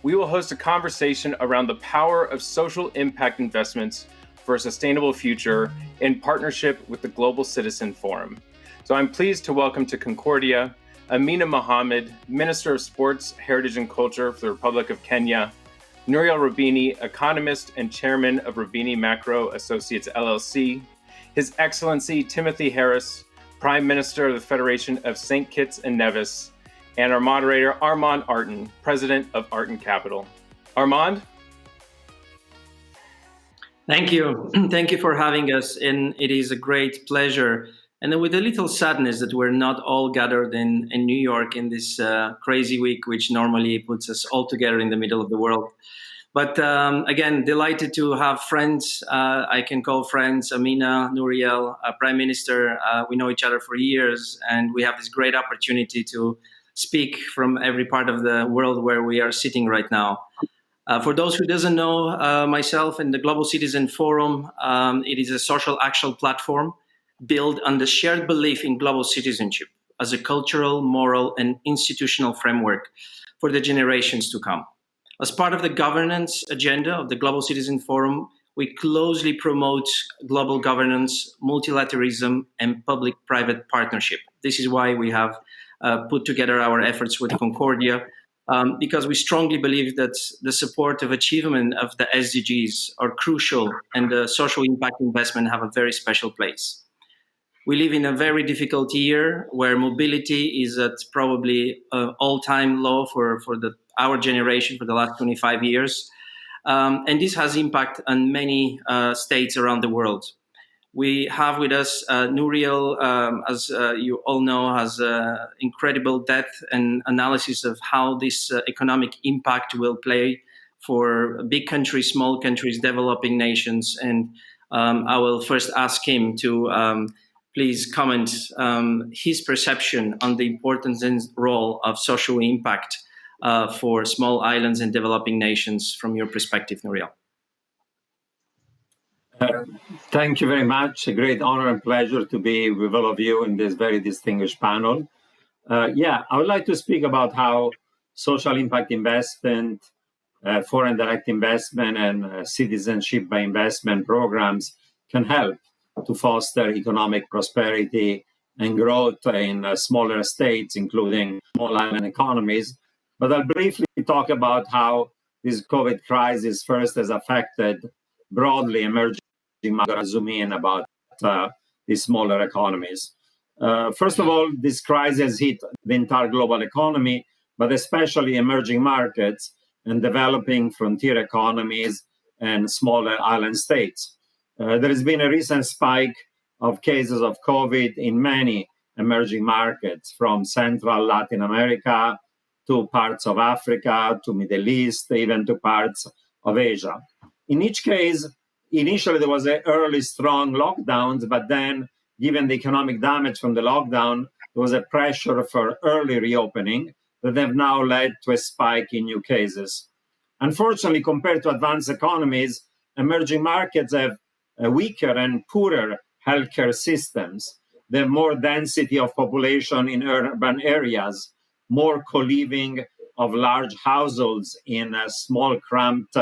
we will host a conversation around the power of social impact investments for a sustainable future in partnership with the Global Citizen Forum. So I'm pleased to welcome to Concordia Amina Mohamed, Minister of Sports, Heritage and Culture for the Republic of Kenya, Nouriel Roubini, economist and chairman of Roubini Macro Associates LLC, His Excellency Timothy Harris, Prime Minister of the Federation of St. Kitts and Nevis, and our moderator, Armand Arton, President of Arton Capital. Armand? Thank you. Thank you for having us, and it is a great pleasure. And with a little sadness that we're not all gathered in New York in this crazy week, which normally puts us all together in the middle of the world. But again, delighted to have friends. I can call friends Amina, Nouriel, Prime Minister. We know each other for years, and we have this great opportunity to speak from every part of the world where we are sitting right now. For those who doesn't know myself and the Global Citizen Forum, it is a social action platform built on the shared belief in global citizenship as a cultural, moral, and institutional framework for the generations to come. As part of the governance agenda of the Global Citizen Forum, we closely promote global governance, multilateralism, and public-private partnership. This is why we have put together our efforts with Concordia, because we strongly believe that the support of achievement of the SDGs are crucial, and the social impact investment have a very special place. We live in a very difficult year where mobility is at probably an all-time low for our generation for the last 25 years. And this has impact on many states around the world. We have with us Nouriel, as you all know, has incredible depth and analysis of how this economic impact will play for big countries, small countries, developing nations. And I will first ask him to please comment his perception on the importance and role of social impact for small islands and developing nations from your perspective, Nouriel. Thank you very much. A great honor and pleasure to be with all of you in this very distinguished panel. I would like to speak about how social impact investment, foreign direct investment, and citizenship by investment programs can help to foster economic prosperity and growth in smaller states, including small island economies. But I'll briefly talk about how this COVID crisis first has affected broadly emerging markets, zoom in about these smaller economies. First of all, this crisis hit the entire global economy, but especially emerging markets and developing frontier economies and smaller island states. There has been a recent spike of cases of COVID in many emerging markets, from Central Latin America to parts of Africa, to Middle East, even to parts of Asia. In each case, initially there was an early strong lockdowns, but then given the economic damage from the lockdown, there was a pressure for early reopening that have now led to a spike in new cases. Unfortunately, compared to advanced economies, emerging markets have weaker and poorer healthcare systems. They have more density of population in urban areas, more co-living of large households in small cramped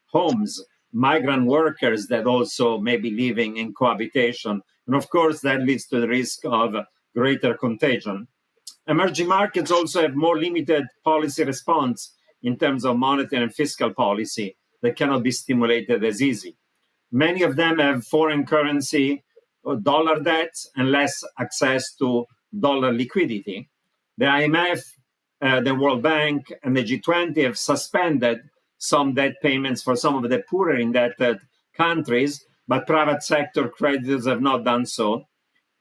homes, migrant workers that also may be living in cohabitation. And of course, that leads to the risk of greater contagion. Emerging markets also have more limited policy response in terms of monetary and fiscal policy that cannot be stimulated as easy. Many of them have foreign currency or dollar debts and less access to dollar liquidity. The IMF, the World Bank, and the G20 have suspended some debt payments for some of the poorer indebted countries, but private sector creditors have not done so.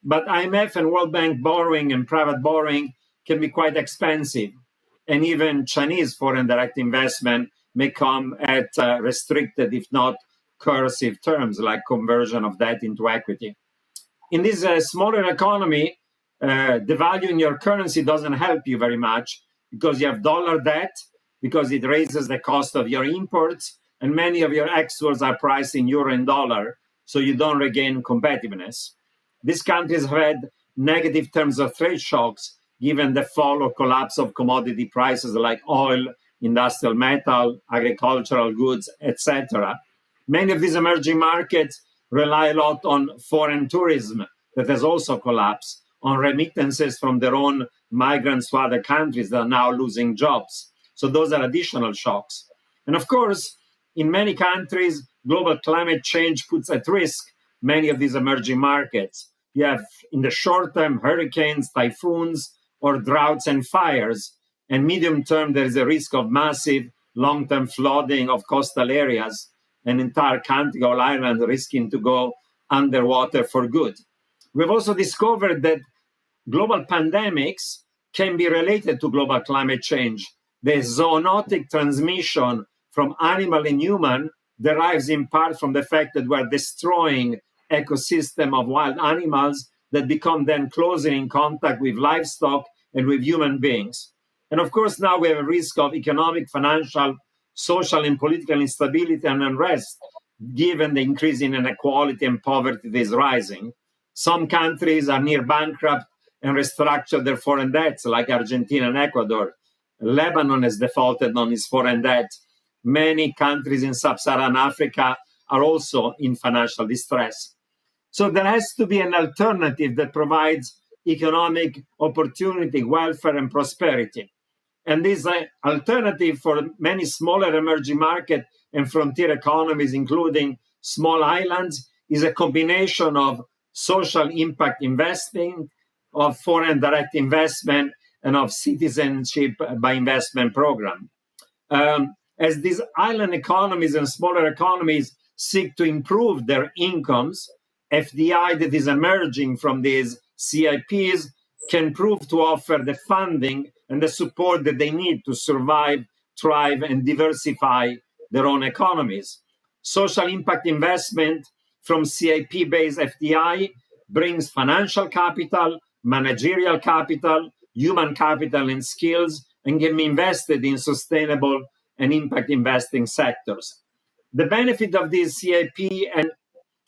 But IMF and World Bank borrowing and private borrowing can be quite expensive. And even Chinese foreign direct investment may come at restricted, if not coercive terms, like conversion of debt into equity. In this smaller economy, devaluing your currency doesn't help you very much because you have dollar debt, because it raises the cost of your imports, and many of your exports are priced in euro and dollar, so you don't regain competitiveness. These countries have had negative terms of trade shocks given the fall or collapse of commodity prices like oil industrial metal, agricultural goods, etc. Many of these emerging markets rely a lot on foreign tourism that has also collapsed, on remittances from their own migrants to other countries that are now losing jobs. So those are additional shocks. And of course, in many countries, global climate change puts at risk many of these emerging markets. You have, in the short term, hurricanes, typhoons, or droughts and fires. And medium term, there is a risk of massive long-term flooding of coastal areas, an entire country or island risking to go underwater for good. We've also discovered that global pandemics can be related to global climate change. The zoonotic transmission from animal and human derives in part from the fact that we're destroying ecosystem of wild animals that become then closer in contact with livestock and with human beings. And of course, now we have a risk of economic, financial, social, and political instability and unrest, given the increasing inequality and poverty that is rising. Some countries are near bankrupt and restructure their foreign debts, like Argentina and Ecuador. Lebanon has defaulted on its foreign debt. Many countries in sub-Saharan Africa are also in financial distress. So there has to be an alternative that provides economic opportunity, welfare, and prosperity. And this alternative for many smaller emerging market and frontier economies, including small islands, is a combination of social impact investing, of foreign direct investment, and of citizenship by investment program. As these island economies and smaller economies seek to improve their incomes, FDI that is emerging from these CIPs can prove to offer the funding and the support that they need to survive, thrive, and diversify their own economies. Social impact investment from CIP-based FDI brings financial capital, managerial capital, human capital, and skills, and can be invested in sustainable and impact investing sectors. The benefit of this CIP and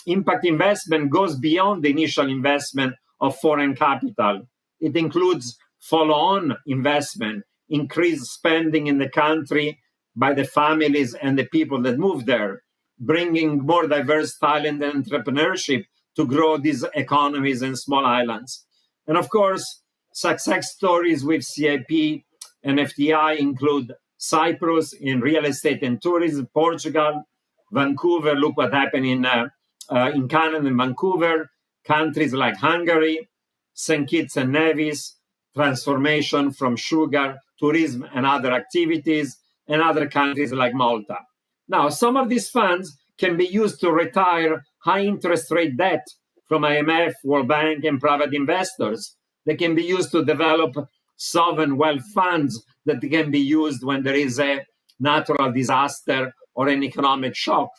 impact investment goes beyond the initial investment of foreign capital. It includes follow-on investment, increased spending in the country by the families and the people that move there, bringing more diverse talent and entrepreneurship to grow these economies and small islands. And of course, success stories with CIP and FDI include Cyprus in real estate and tourism, Portugal, Vancouver, look what happened in Canada and Vancouver, countries like Hungary, St. Kitts and Nevis, transformation from sugar, tourism, and other activities, and other countries like Malta. Now, some of these funds can be used to retire high interest rate debt from IMF, World Bank, and private investors. They can be used to develop sovereign wealth funds that can be used when there is a natural disaster or an economic shock.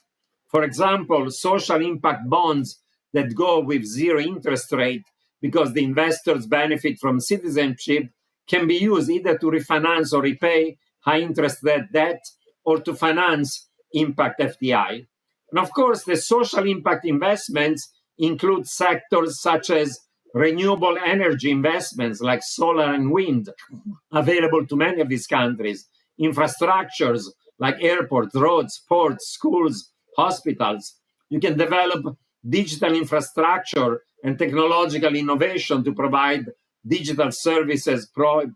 For example, social impact bonds that go with zero interest rate because the investors benefit from citizenship can be used either to refinance or repay high interest debt or to finance impact FDI. And of course, the social impact investments include sectors such as renewable energy investments like solar and wind, available to many of these countries, infrastructures like airports, roads, ports, schools, hospitals. You can develop digital infrastructure and technological innovation to provide digital services,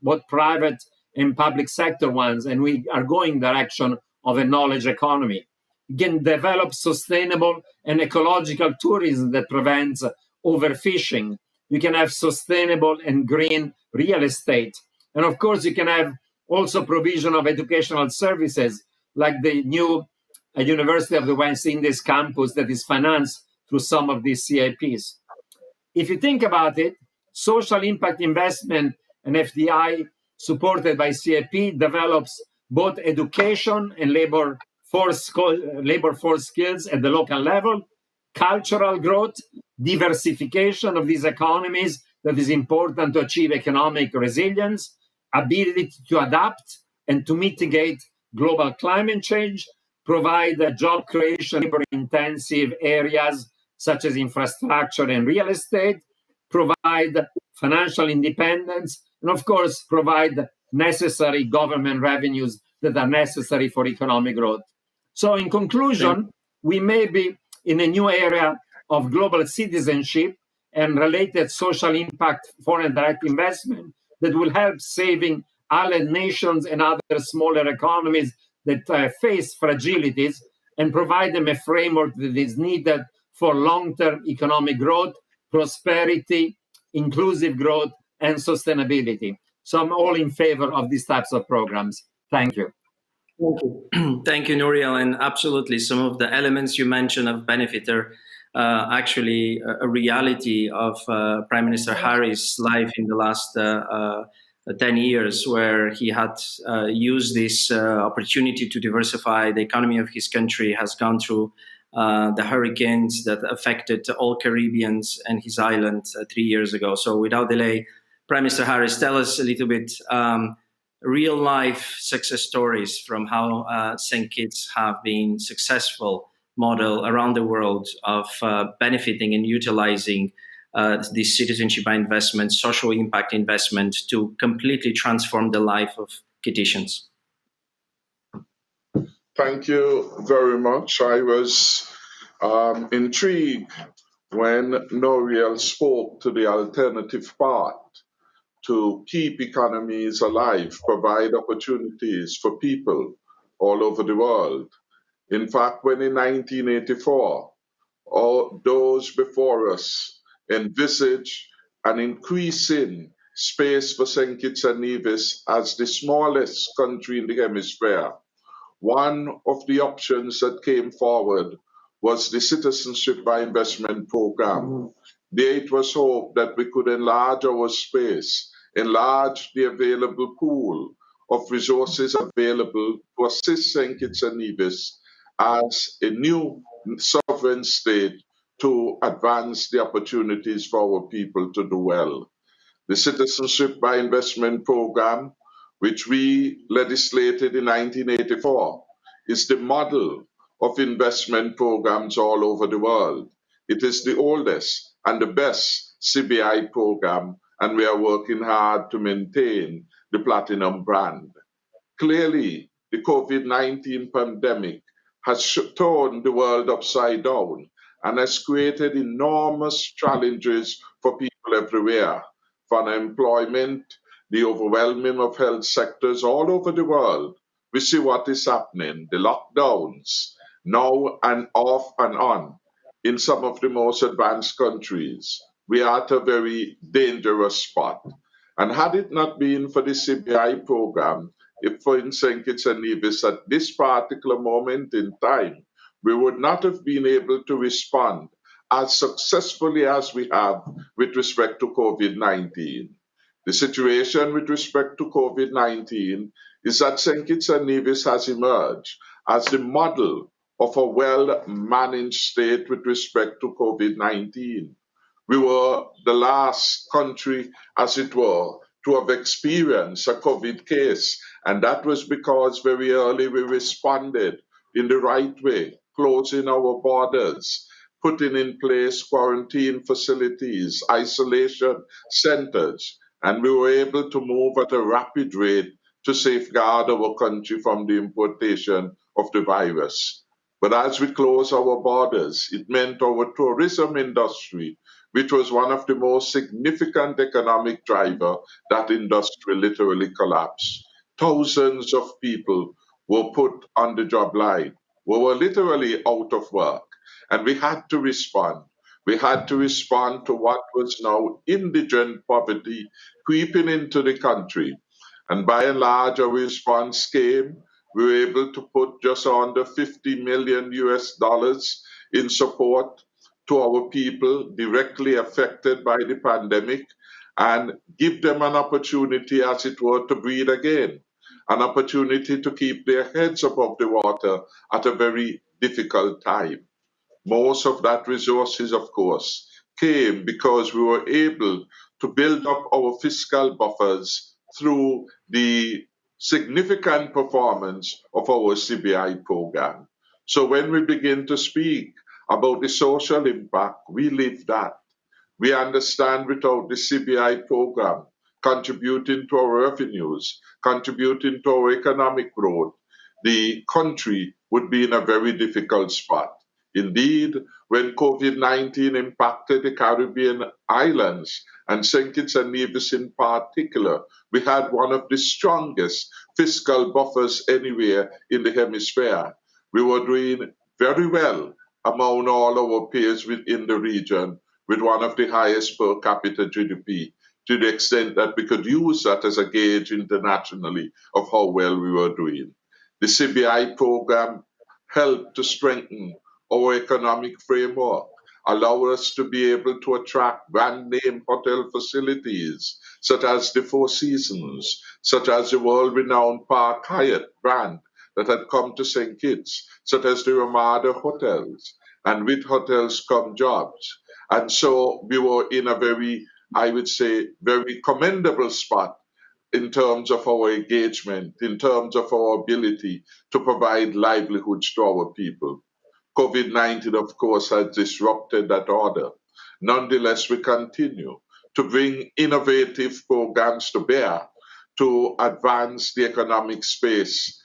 both private and public sector ones, and we are going direction of a knowledge economy. You can develop sustainable and ecological tourism that prevents overfishing. You can have sustainable and green real estate. And of course, you can have also provision of educational services like the new University of the West Indies campus that is financed through some of these CIPs. If you think about it, social impact investment and FDI supported by CIP develops both education and labor force skills at the local level, cultural growth, diversification of these economies that is important to achieve economic resilience, ability to adapt and to mitigate global climate change, provide job creation in labor-intensive areas such as infrastructure and real estate, provide financial independence, and of course, provide necessary government revenues that are necessary for economic growth. So in conclusion, we may be in a new area of global citizenship and related social impact foreign direct investment that will help saving allied nations and other smaller economies that face fragilities and provide them a framework that is needed for long-term economic growth, prosperity, inclusive growth, and sustainability. So I'm all in favor of these types of programs. Thank you. Thank you. Thank you, Nouriel. And absolutely, some of the elements you mentioned of benefit are actually a reality of Prime Minister Harris' life in the last 10 years, where he had used this opportunity to diversify the economy of his country, has gone through the hurricanes that affected all Caribbeans and his island 3 years ago. So without delay, Prime Minister Harris, tell us a little bit real life success stories from how St. Kitts have been successful model around the world of benefiting and utilizing this citizenship by investment, social impact investment to completely transform the life of Kittitians. Thank you very much. I was intrigued when Nouriel spoke to the alternative path to keep economies alive, provide opportunities for people all over the world. In fact, when in 1984, all those before us envisaged an increasing space for St. Kitts and Nevis as the smallest country in the hemisphere, one of the options that came forward was the Citizenship by Investment Program. There it was hoped that we could enlarge our space, enlarge the available pool of resources available to assist St. Kitts and Nevis as a new sovereign state to advance the opportunities for our people to do well. The Citizenship by Investment Program, which we legislated in 1984, is the model of investment programs all over the world. It is the oldest and the best CBI program, and we are working hard to maintain the platinum brand. Clearly, the COVID-19 pandemic has turned the world upside down and has created enormous challenges for people everywhere. For unemployment, the overwhelming of health sectors all over the world. We see what is happening, the lockdowns, now and off and on in some of the most advanced countries. We are at a very dangerous spot. And had it not been for the CBI program, if for St. Kitts and Nevis at this particular moment in time, we would not have been able to respond as successfully as we have with respect to COVID-19. The situation with respect to COVID-19 is that St. Kitts and Nevis has emerged as the model of a well-managed state with respect to COVID-19. We were the last country, as it were, to have experienced a COVID case, and that was because very early we responded in the right way, closing our borders, putting in place quarantine facilities, isolation centers, and we were able to move at a rapid rate to safeguard our country from the importation of the virus. But as we close our borders, it meant our tourism industry, which was one of the most significant economic drivers, that industry literally collapsed. Thousands of people were put on the job line. We were literally out of work, and we had to respond. We had to respond to what was now indigent poverty creeping into the country. And by and large, our response came. We were able to put just under 50 million US dollars in support to our people directly affected by the pandemic and give them an opportunity, as it were, to breathe again, an opportunity to keep their heads above the water at a very difficult time. Most of that resources, of course, came because we were able to build up our fiscal buffers through the significant performance of our CBI program. So when we begin to speak about the social impact, we live that. We understand without the CBI program, contributing to our revenues, contributing to our economic growth, the country would be in a very difficult spot. Indeed, when COVID-19 impacted the Caribbean islands, and St. Kitts and Nevis in particular, we had one of the strongest fiscal buffers anywhere in the hemisphere. We were doing very well among all our peers within the region, with one of the highest per capita GDP, to the extent that we could use that as a gauge internationally of how well we were doing. The CBI program helped to strengthen our economic framework, allow us to be able to attract brand name hotel facilities such as the Four Seasons, such as the world renowned Park Hyatt brand that had come to St. Kitts, such as the Ramada hotels. And with hotels come jobs. And so we were in a very, I would say, very commendable spot in terms of our engagement, in terms of our ability to provide livelihoods to our people. COVID-19, of course, has disrupted that order. Nonetheless, we continue to bring innovative programs to bear to advance the economic space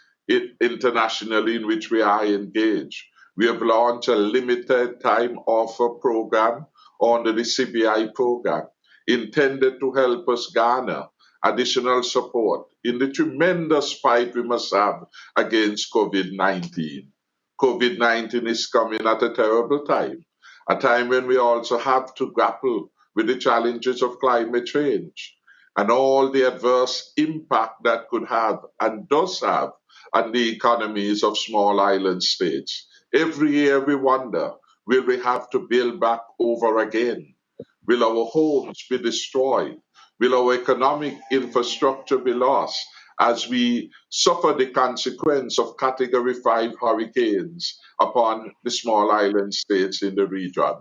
internationally in which we are engaged. We have launched a limited time offer program under the CBI program, intended to help us garner additional support in the tremendous fight we must have against COVID-19. COVID-19 is coming at a terrible time, a time when we also have to grapple with the challenges of climate change and all the adverse impact that could have and does have on the economies of small island states. Every year we wonder, will we have to build back over again? Will our homes be destroyed? Will our economic infrastructure be lost as we suffer the consequence of Category 5 hurricanes upon the small island states in the region?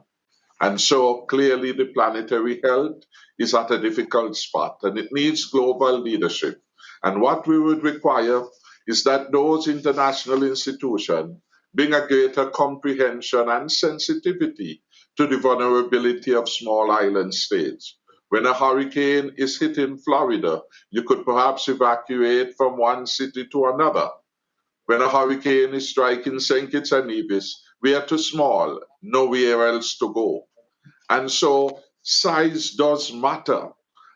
And so clearly the planetary health is at a difficult spot and it needs global leadership. And what we would require is that those international institutions bring a greater comprehension and sensitivity to the vulnerability of small island states. When a hurricane is hitting Florida, you could perhaps evacuate from one city to another. When a hurricane is striking St. Kitts and Nevis, we are too small, nowhere else to go. And so size does matter,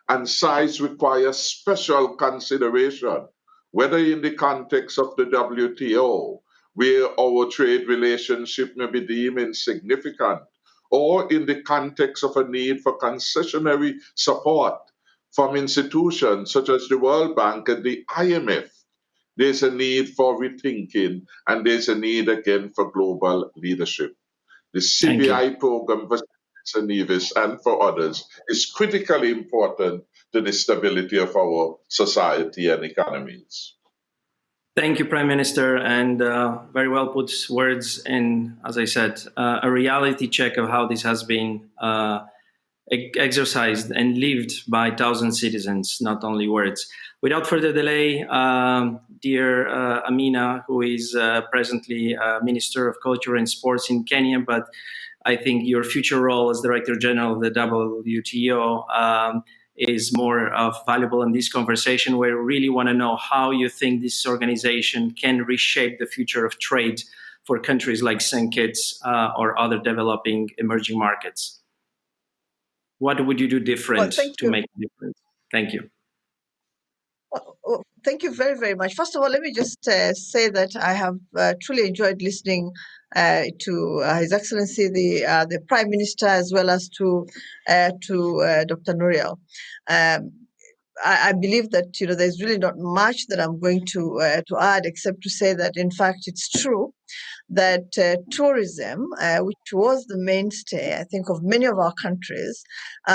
and size requires special consideration, whether in the context of the WTO, where our trade relationship may be deemed insignificant, or in the context of a need for concessionary support from institutions such as the World Bank and the IMF. There's a need for rethinking, and there's a need again for global leadership. The CBI program for Nevis and for others is critically important to the stability of our society and economies. Thank you, Prime Minister, and very well put words in, as I said, a reality check of how this has been exercised and lived by 1,000 citizens, not only words. Without further delay, dear Amina, who is presently Minister of Culture and Sports in Kenya, but I think your future role as Director General of the WTO is more valuable in this conversation, where we really want to know how you think this organization can reshape the future of trade for countries like St. Kitts or other developing emerging markets. What would you do different to make a difference? Thank you. Well, thank you very, very much. First of all, let me just say that I have truly enjoyed listening to His Excellency the Prime Minister, as well as to Dr. Nouriel. I believe that there's really not much that I'm going to add, except to say that in fact it's true that tourism, which was the mainstay, I think, of many of our countries,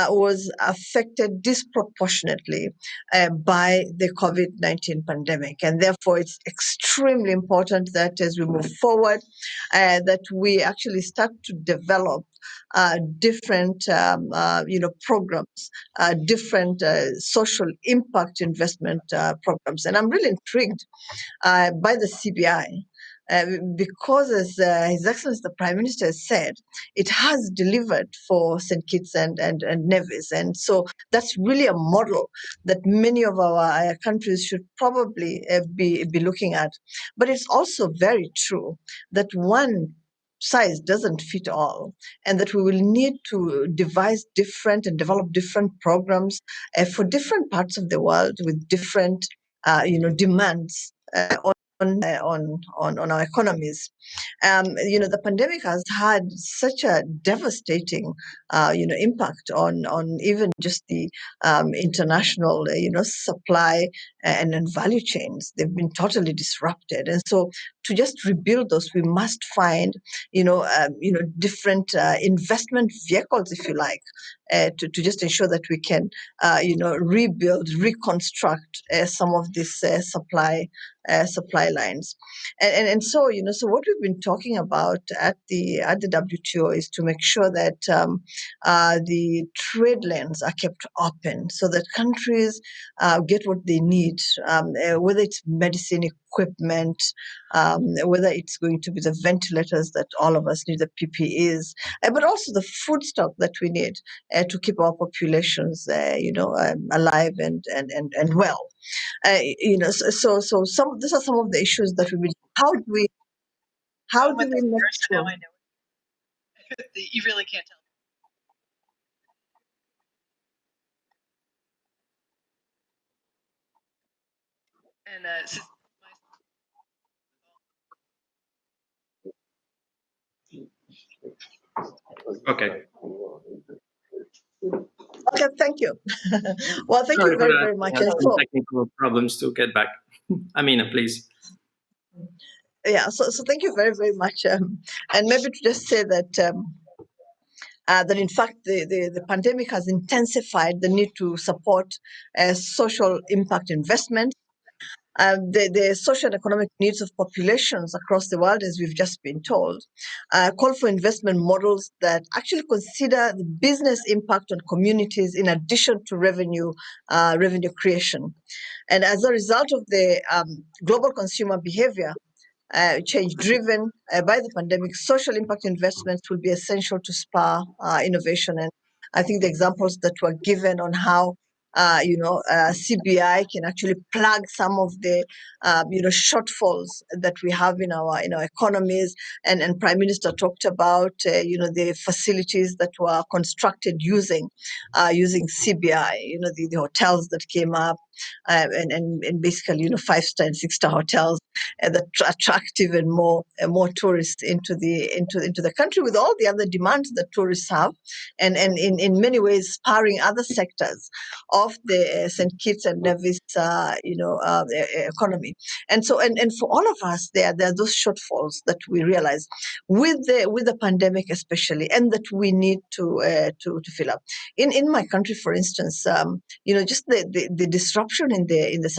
was affected disproportionately by the COVID-19 pandemic. And therefore, it's extremely important that as we move forward, that we actually start to develop different, programs, different social impact investment programs. And I'm really intrigued by the CBI. because, as His Excellency the Prime Minister has said, it has delivered for St. Kitts and Nevis. And so that's really a model that many of our countries should probably be looking at. But it's also very true that one size doesn't fit all, and that we will need to devise different and develop different programs for different parts of the world with different demands on our economies. The pandemic has had such a devastating, impact on even just the international, supply and value chains. They've been totally disrupted, and so to just rebuild those, we must find, different investment vehicles, if you like, to just ensure that we can, rebuild, reconstruct some of these supply lines. And so, so what we've been talking about at the WTO is to make sure that the trade lanes are kept open so that countries get what they need, whether it's medicine equipment, whether it's going to be the ventilators that all of us need, the PPEs, but also the food stock that we need to keep our populations, alive and well. So some these are some of the issues that we will. How do we make sure? Now I know. You really can't tell. And Okay. Okay, thank you. Well, thank Sorry you for very, that. very much. We had And some so, technical problems to get back. Amina, please. yeah, so thank you very, very much. And maybe to just say that that in fact the pandemic has intensified the need to support social impact investment. The social and economic needs of populations across the world, as we've just been told, call for investment models that actually consider the business impact on communities in addition to revenue creation. And as a result of the global consumer behavior change driven by the pandemic, social impact investments will be essential to spur innovation. And I think the examples that were given on how CBI can actually plug some of the shortfalls that we have in our economies, and Prime Minister talked about the facilities that were constructed using CBI, the hotels that came up, and basically 5-star and 6-star hotels that attract even more tourists into the country, with all the other demands that tourists have, and in many ways spurring other sectors of the St. Kitts and Nevis economy. And so and for all of us, there are those shortfalls that we realize with the pandemic especially, and that we need to fill up. In my country, for instance, just the disruption in the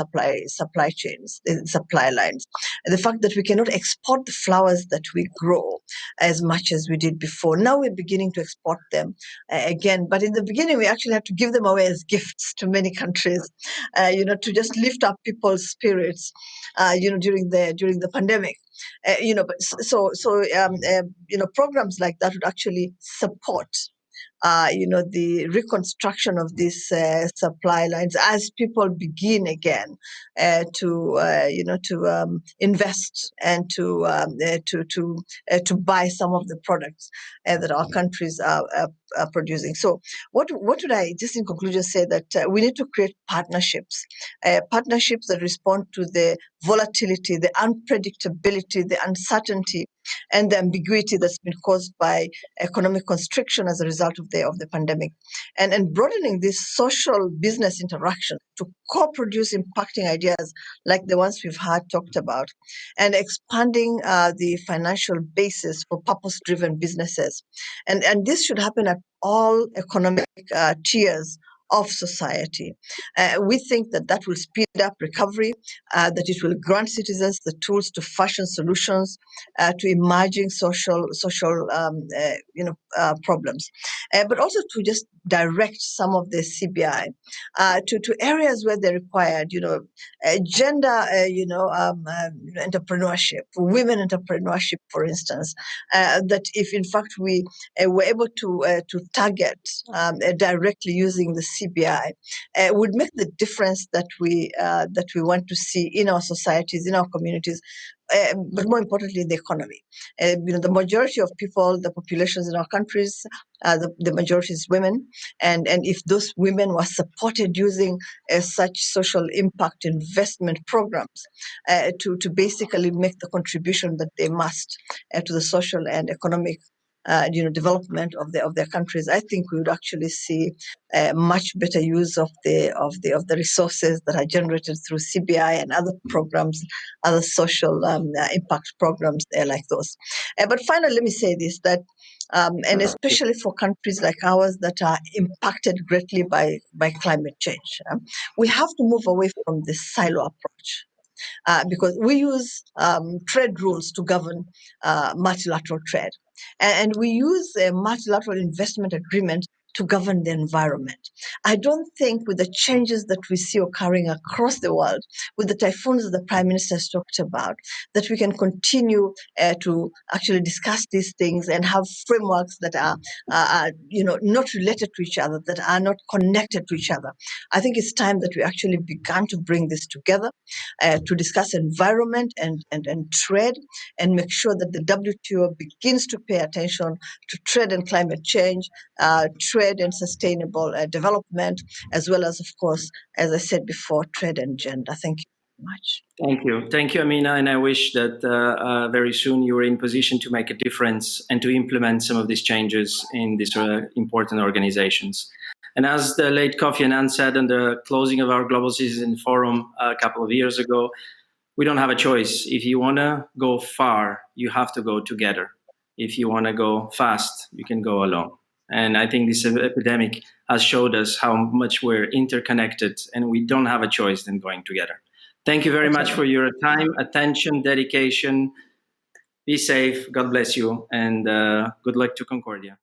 supply chains, the supply lines, the fact that we cannot export the flowers that we grow as much as we did before. Now we're beginning to export them again, but in the beginning we actually had to give them away as gifts to many countries, to just lift up people's spirits, during the pandemic. But programs like that would actually support the reconstruction of these supply lines as people begin again to invest and to buy some of the products that our countries are producing. So what would I just in conclusion say that we need to create partnerships that respond to the volatility, the unpredictability, the uncertainty, and the ambiguity that's been caused by economic constriction as a result of the pandemic, and broadening these social business interactions to co-produce impacting ideas like the ones we've had talked about, and expanding the financial basis for purpose-driven businesses, and this should happen at all economic tiers of society. We think that that will speed up recovery, that it will grant citizens the tools to fashion solutions to emerging social problems, but also to just direct some of the CBI to areas where they're required, gender, entrepreneurship, women entrepreneurship, for instance, that if in fact we were able to target directly using the CBI, would make the difference that we want to see in our societies, in our communities, but more importantly, the economy. The majority of people, the populations in our countries, the majority is women, and if those women were supported using such social impact investment programs to basically make the contribution that they must to the social and economic development of their countries, I think we would actually see much better use of the resources that are generated through CBI and other programs, other social impact programs like those. But finally, let me say this, that and especially for countries like ours that are impacted greatly by climate change, we have to move away from this silo approach. Because we use trade rules to govern multilateral trade. And we use a multilateral investment agreement to govern the environment. I don't think with the changes that we see occurring across the world, with the typhoons that the Prime Minister has talked about, that we can continue to actually discuss these things and have frameworks that are not related to each other, that are not connected to each other. I think it's time that we actually began to bring this together to discuss environment and trade, and make sure that the WTO begins to pay attention to trade and climate change, trade and sustainable development, as well as, of course, as I said before, trade and gender. Thank you very much. Thank you, Amina, and I wish that very soon you are in position to make a difference and to implement some of these changes in these important organizations. And as the late Kofi Annan said in the closing of our Global Citizen Forum a couple of years ago, we don't have a choice. If you want to go far, you have to go together. If you want to go fast, you can go alone. And I think this epidemic has showed us how much we're interconnected, and we don't have a choice than going together. Thank you very much for your time, attention, dedication. Be safe. God bless you. And good luck to Concordia.